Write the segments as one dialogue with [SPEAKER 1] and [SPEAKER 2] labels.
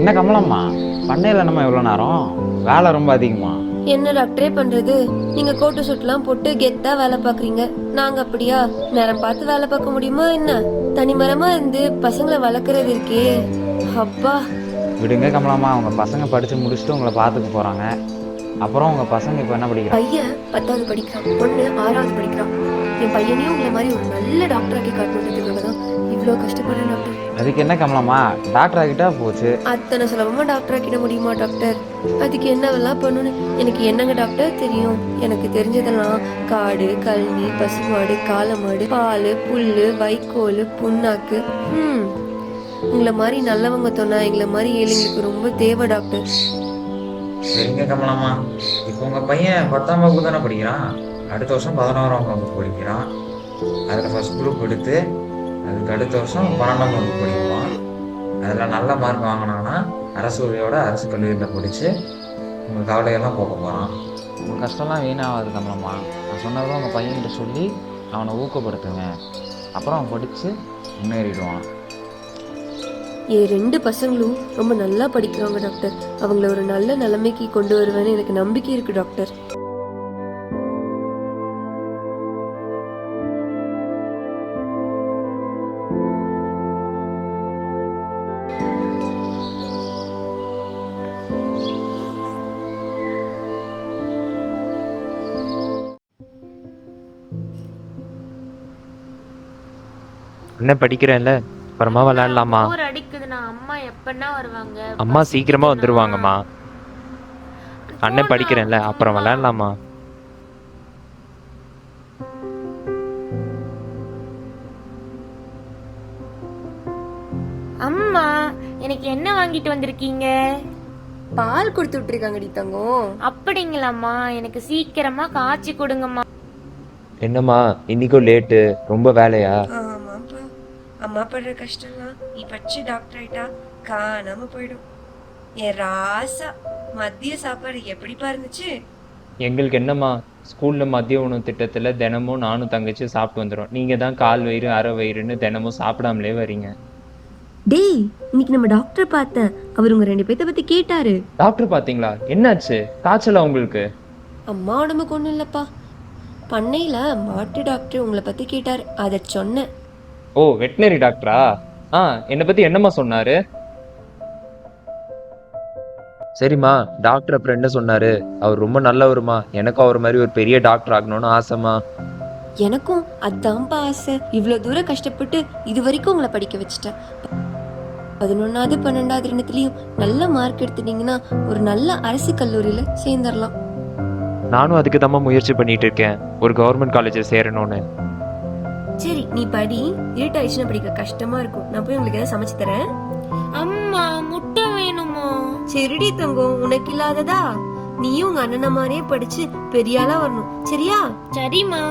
[SPEAKER 1] என்ன கமலம்மா, பண்ணையில நம்ம எவ்வளோ நேரம்? வேலை ரொம்ப அதிகமா?
[SPEAKER 2] என்ன டாக்டரே பண்றது? நீங்க கோட்டு சூட்லாம் போட்டு கெத்தா வேலை பாக்குறீங்க. நாங்க அப்படியா? நேரம் பார்த்து வேலை பார்க்க முடியுமா என்ன? தனிமரமா இருந்து பசங்களை வளர்க்கறது இருக்கே அப்பா.
[SPEAKER 1] விடுங்க கமலம்மா, உங்க பசங்க படிச்சு முடிச்சுட்டு உங்களை பார்த்துக்க போறாங்க. அப்புறம் உங்க பசங்க இப்போ என்ன படிக்கிறாங்க?
[SPEAKER 2] பையன் 10வது படிக்கிறான், பொண்ணு 6வது படிக்கிறான். என் பையனையும் உங்களை மாதிரி ஒரு நல்ல டாக்டர் ஆக்கி காட்டுறதுக்காக தான் இவ்வளோ கஷ்டப்படுறேன் டாக்டர்.
[SPEAKER 1] அதுக்கு என்ன கமலம்மா, டாக்டர் ஆகிட்டா போச்சு.
[SPEAKER 2] அத்தனை சுலபமா டாக்டர் ஆக்கிட முடியுமா டாக்டர்? அதுக்கு என்னவெல்லாம் பண்ணணும்? எனக்கு என்னங்க டாக்டர் தெரியும்? எனக்கு தெரிஞ்சதெல்லாம் காடு, கழனி, பசுமாடு, காளமாடு, பால், புல்லு, வைக்கோல், புண்ணாக்கு. உங்களை மாதிரி நல்லவங்க சொன்னா எங்களை மாதிரி ஏழைங்களுக்கு ரொம்ப தேவை டாக்டர்.
[SPEAKER 1] சரிங்க கமலம்மா, இப்போ உங்க பையன் 10ஆம் வகுப்பு தானே படிக்கிறான். அடுத்த வருஷம் 11ஆம் வகுப்பு படிக்கிறான். அதில் ஃபர்ஸ்ட் குரூப் எடுத்து அதுக்கு அடுத்த வருஷம் 12ஆம் வகுப்பு படிப்பான். அதில் நல்ல மார்க் வாங்கினான்னா அரசு உதவியோட அரசு கல்லூரியில் படித்து உங்கள் கவலையெல்லாம் போக போகிறான். உங்கள் கஷ்டம்லாம் வீணாகாது கமலம்மா. நான் சொன்னதும் உங்கள் பையன்கிட்ட சொல்லி அவனை ஊக்கப்படுத்துங்க. அப்புறம் அவன் படித்து முன்னேறிடுவான்.
[SPEAKER 2] என் 2 பசங்களும் ரொம்ப நல்லா படிக்கிறவங்க டாக்டர். அவங்கள ஒரு நல்ல நிலைமைக்கு கொண்டு வருவேன்னு எனக்கு நம்பிக்கை இருக்கு டாக்டர்.
[SPEAKER 3] அண்ணன் படிக்கிறேன்ல, அப்புறமா விளையாடலாமா?
[SPEAKER 4] போர் அடிக்குதுண்ணா. அம்மா எப்பன்னா வருவாங்க?
[SPEAKER 3] அம்மா சீக்கிரமா வந்துருவாங்கம்மா. அண்ணன் படிக்கிறேன்ல, அப்புறம் விளையாடலாமா?
[SPEAKER 4] அம்மா எனக்கு என்ன வாங்கிட்டு வந்திருக்கீங்க?
[SPEAKER 2] பால் கொடுத்து விட்டுருக்காங்கடி தங்கம்.
[SPEAKER 4] அப்படிங்களாம்மா? எனக்கு சீக்கிரமா காய்ச்சி கொடுங்கம்மா.
[SPEAKER 3] என்னம்மா இன்னைக்கும் லேட்டு? ரொம்ப வேலையா?
[SPEAKER 2] ஆமாப்பா, அம்மா படுற கஷ்டம்லாம் நீ படிச்சு டாக்டர் ஆயிட்டா காணாம போயிடும். என் ராசா, மதிய சாப்பாடு எப்படிப்பா இருந்துச்சு?
[SPEAKER 3] எங்களுக்கு என்னம்மா, ஸ்கூல்ல மதிய உணவு திட்டத்துல தினமும் நானும் தங்கச்சி சாப்பிட்டு வந்துடும். நீங்க தான் கால் வயிறு அரை வயிறுன்னு தினமும் சாப்பிடாமலே வரீங்க.
[SPEAKER 2] டேய், இன்னைக்கு நம்ம டாக்டர் பார்த்தேன். அவர் உங்க 2 பேத்த பத்தி கேட்டாரு.
[SPEAKER 3] டாக்டர் பாத்தீங்களா? என்னாச்சு? காய்ச்சலா உங்களுக்கு?
[SPEAKER 2] அம்மா உடம்புக்கு ஒண்ணும் இல்லப்பா. பண்ணையில மாட்டு டாக்டர் உங்களை பத்தி கேட்டாரு, அதை சொன்னேன்.
[SPEAKER 3] ஓ, வெட்டினரி டாக்டரா? என்னை பத்தி என்னம்மா சொன்னாரு? சரிம்மா, டாக்டர் அப்புறம் என்ன சொன்னாரு? அவர் ரொம்ப நல்லவருமா. எனக்கும் அவர் மாதிரி ஒரு பெரிய டாக்டர் ஆகணும்னு ஆசைமா.
[SPEAKER 2] எனக்கும் அதான்ப்பா ஆசை. இவ்வளவு தூரம் கஷ்டப்பட்டு இது வரைக்கும் உங்களை படிக்க வச்சுட்டேன். 11வது 12வது இடத்துலயும் நல்ல மார்க் எடுத்துட்டீங்கன்னா ஒரு நல்ல அரசு கல்லூரியில சேர்ந்துடலாம்.
[SPEAKER 3] நானும் அதுக்கு தான் முயற்சி பண்ணிட்டு இருக்கேன், ஒரு கவர்மெண்ட் காலேஜில் சேரணும்னு.
[SPEAKER 2] சரி, நீ படி. இருட்டாயிடுச்சுன்னா படிக்க கஷ்டமா இருக்கும். நான் போய் உங்களுக்கு ஏதாவது சமைச்சு தரேன்.
[SPEAKER 4] அம்மா முட்டை வேணுமா?
[SPEAKER 2] சரிடி தங்கம், உனக்கு இல்லாததா? நீயும் உங்க அண்ணன மாதிரியே படிச்சு பெரிய ஆளா வரணும், சரியா?
[SPEAKER 4] சரிம்மா.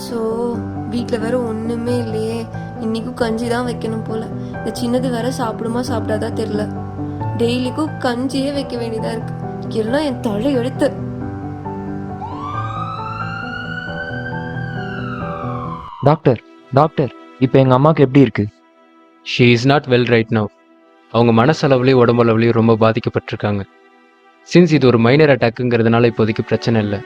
[SPEAKER 2] ஸோ வீட்டில் வேற ஒன்றுமே இல்லையே. இன்னைக்கும் கஞ்சி தான் வைக்கணும் போல. இந்த சின்னது வேற சாப்பிடுமா சாப்பிடாதா தெரியல. டெய்லிக்கும் கஞ்சியே வைக்க வேண்டியதா இருக்கு. எல்லாம் என் தலை எடுத்து.
[SPEAKER 3] டாக்டர் டாக்டர், இப்போ எங்கள் அம்மாவுக்கு எப்படி இருக்கு?
[SPEAKER 5] She is not well right now. அவங்க மனசளவுலேயும் உடம்பளவுலேயும் ரொம்ப பாதிக்கப்பட்டிருக்காங்க. சின்ஸ் இது ஒரு மைனர் அட்டாக்குங்கிறதுனால இப்போதைக்கு பிரச்சனை இல்லை.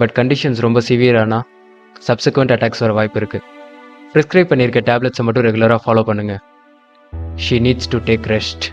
[SPEAKER 5] பட் கண்டிஷன்ஸ் ரொம்ப சிவியரானா சப்சிக்வெண்ட் அட்டாக்ஸ் வர வாய்ப்பு இருக்குது. ப்ரிஸ்கிரைப் பண்ணியிருக்க டேப்லெட்ஸை மட்டும் ரெகுலராக ஃபாலோ பண்ணுங்கள். She needs to take rest.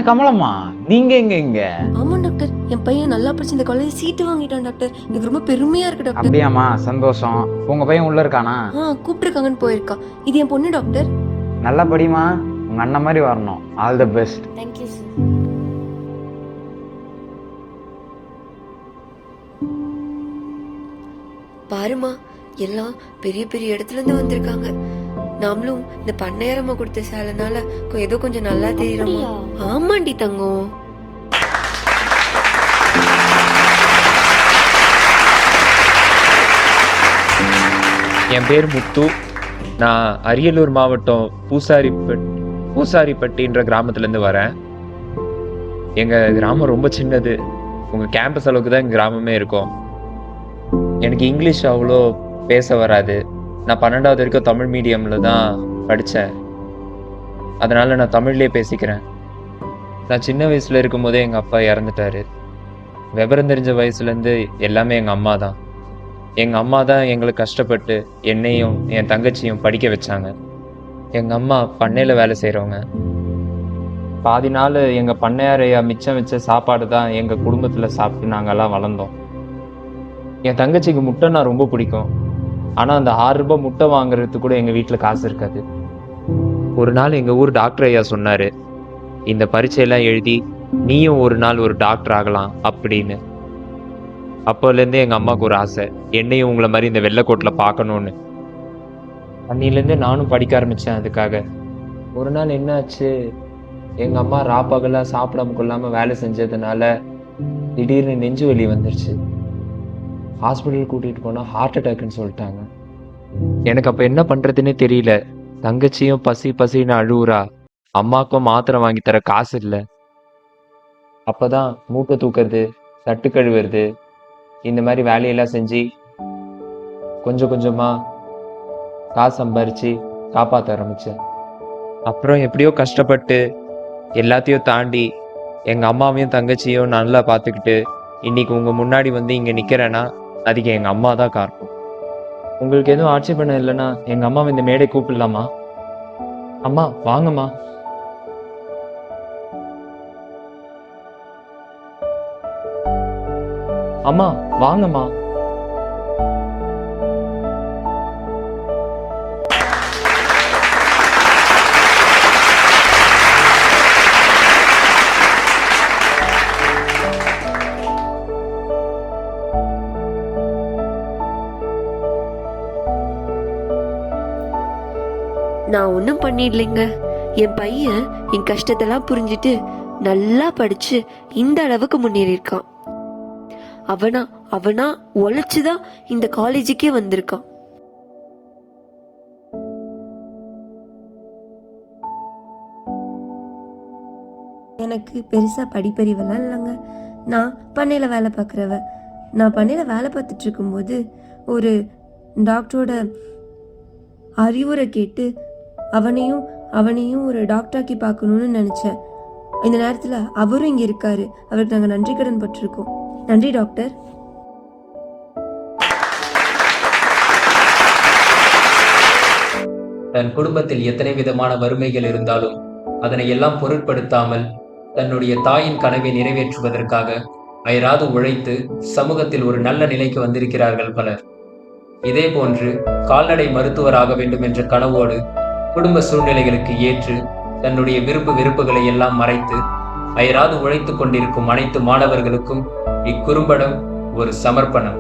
[SPEAKER 1] Kamalamma, நீங்க எங்க இங்க?
[SPEAKER 2] ஆமா டாக்டர், என் பையன் நல்லா படிச்சு இந்த காலேஜ் சீட்டு வாங்கிட்டான் டாக்டர். எனக்கு ரொம்ப பெருமையா இருக்கு டாக்டர்.
[SPEAKER 1] அப்படியாம்மா, சந்தோஷம். உங்க பையன் உள்ள இருக்கானா?
[SPEAKER 2] கூப்பிட்டுருக்காங்கன்னு போயிருக்கான். இது என் பொண்ணு டாக்டர்.
[SPEAKER 1] நல்லா படிமா, உங்க அண்ணன் மாதிரி வரணும். All the best.
[SPEAKER 4] Thank you sir.
[SPEAKER 2] பாருமா, எல்லாம் பெரிய பெரிய இடத்துல இருந்து வந்திருக்காங்க. நாமளும் இந்த பண்ணையாரம்மா கொடுத்த சேலைனால ஏதோ கொஞ்சம் நல்லா தெரியுறோமா? ஆமாண்டி தங்கம்.
[SPEAKER 3] என் பேர் முத்து. நான் அரியலூர் மாவட்டம் பூசாரிப்பட்டின்ற கிராமத்துலேருந்து வரேன். எங்கள் கிராமம் ரொம்ப சின்னது. உங்கள் கேம்பஸ் அளவுக்கு தான் எங்கள் கிராமமே இருக்கும். எனக்கு இங்கிலீஷ் அவ்வளோ பேச வராது. நான் 12வது வரைக்கும் தமிழ் மீடியமில் தான் படித்தேன். அதனால் நான் தமிழ்லேயே பேசிக்கிறேன். நான் சின்ன வயசில் இருக்கும்போதே எங்கள் அப்பா இறந்துட்டாரு. விவரம் தெரிஞ்ச வயசுலேருந்து எல்லாமே எங்கள் அம்மா தான். எங்கள் அம்மா தான் எங்களை கஷ்டப்பட்டு என்னையும் என் தங்கச்சியும் படிக்க வச்சாங்க. எங்கள் அம்மா பண்ணையில் வேலை செய்கிறவங்க. பாதி நாள் எங்கள் பண்ணையாரையா மிச்சம் வச்ச சாப்பாடு தான் எங்கள் குடும்பத்தில் சாப்பிட்டு நாங்கள்லாம் வளர்ந்தோம். என் தங்கச்சிக்கு முட்டைன்னா ரொம்ப பிடிக்கும். ஆனால் அந்த 6 ரூபாய் முட்டை வாங்குறதுக்கு கூட எங்கள் வீட்டில் காசு இருக்காது. ஒரு நாள் எங்கள் ஊர் டாக்டர் ஐயா சொன்னார், இந்த பரீட்சையெல்லாம் எழுதி நீயும் ஒரு நாள் ஒரு டாக்டர் ஆகலாம் அப்படின்னு. அப்போலேருந்தே எங்கள் அம்மாவுக்கு ஒரு ஆசை, என்னையும் உங்களை மாதிரி இந்த வெள்ளைக்கோட்டில் பார்க்கணுன்னு. அன்னிலேருந்தே நானும் படிக்க ஆரம்பித்தேன் அதுக்காக. ஒரு நாள் என்னாச்சு, எங்கள் அம்மா ராப்பகலாக சாப்பிடாம கொள்ளாமல் வேலை செஞ்சதுனால திடீர்னு நெஞ்சு வலி வந்துருச்சு. ஹாஸ்பிட்டல் கூட்டிகிட்டு போனால் ஹார்ட் அட்டாக்னு சொல்லிட்டாங்க. எனக்கு அப்போ என்ன பண்ணுறதுன்னே தெரியல. தங்கச்சியும் பசின்னு அழுவுறா. அம்மாவுக்கும் மாத்திரை வாங்கி தர காசு இல்லை. அப்போ தான் மூட்டை தூக்கிறது, தட்டு கழுவுறது, இந்த மாதிரி வேலையெல்லாம் செஞ்சு கொஞ்சம் கொஞ்சமாக காசு சம்பாரித்து காப்பாற்ற ஆரம்பித்தேன். அப்புறம் எப்படியோ கஷ்டப்பட்டு எல்லாத்தையும் தாண்டி எங்கள் அம்மாவையும் தங்கச்சியும் நல்லா பார்த்துக்கிட்டு இன்னைக்கு உங்கள் முன்னாடி வந்து இங்கே நிற்கிறேன்னா அதுக்கு எங்கள் அம்மா தான் காரணம். உங்களுக்கு எதுவும் ஆட்சேபணம் இல்லைன்னா எங்கள் அம்மாவை இந்த மேடை கூப்பிடலாமா? அம்மா வாங்கம்மா. அம்மா வாங்கம்மா.
[SPEAKER 2] நான் ஒன்றும் பண்ணிடலைங்க. என் பையன் என் கஷ்டத்தெல்லாம் புரிஞ்சுட்டு நல்லா படிச்சு இந்த அளவுக்கு முன்னேறி இருக்கான். அவனா உழைச்சுதான் இந்த காலேஜுக்கே வந்திருக்கான். எனக்கு பெருசா படிப்பறிவெல்லாம் இல்லைங்க. நான் பண்ணையில வேலை பார்க்குறவ. நான் பண்ணையில வேலை பார்த்துட்டு இருக்கும்போது ஒரு டாக்டரோட அறிவுரை கேட்டு அவனையும் ஒரு டாக்டராக்கி பார்க்கணும்னு நினைச்சேன். இந்த நேரத்துல அவரும் இங்க இருக்காரு. அவருக்கு நாங்க நன்றி கடன் பட்டிருக்கோம். நன்றி டாக்டர்.
[SPEAKER 5] தன் குடும்பத்தில் எத்தனை விதமான வறுமைகள் இருந்தாலும் அதனை எல்லாம் பொருட்படுத்தாமல் தன்னுடைய தாயின் கனவை நிறைவேற்றுவதற்காக அயராது உழைத்து சமூகத்தில் ஒரு நல்ல நிலைக்கு வந்திருக்கிறார்கள் பலர். இதே போன்று கால்நடை மருத்துவராக வேண்டும் என்ற கனவோடு குடும்ப சூழ்நிலைகளுக்கு ஏற்று தன்னுடைய வெறுப்புகளை எல்லாம் மறைத்து அயராது உழைத்துக் கொண்டிருக்கும் அனைத்து மாணவர்களுக்கும் இக்குறும்படம் ஒரு சமர்ப்பணம்.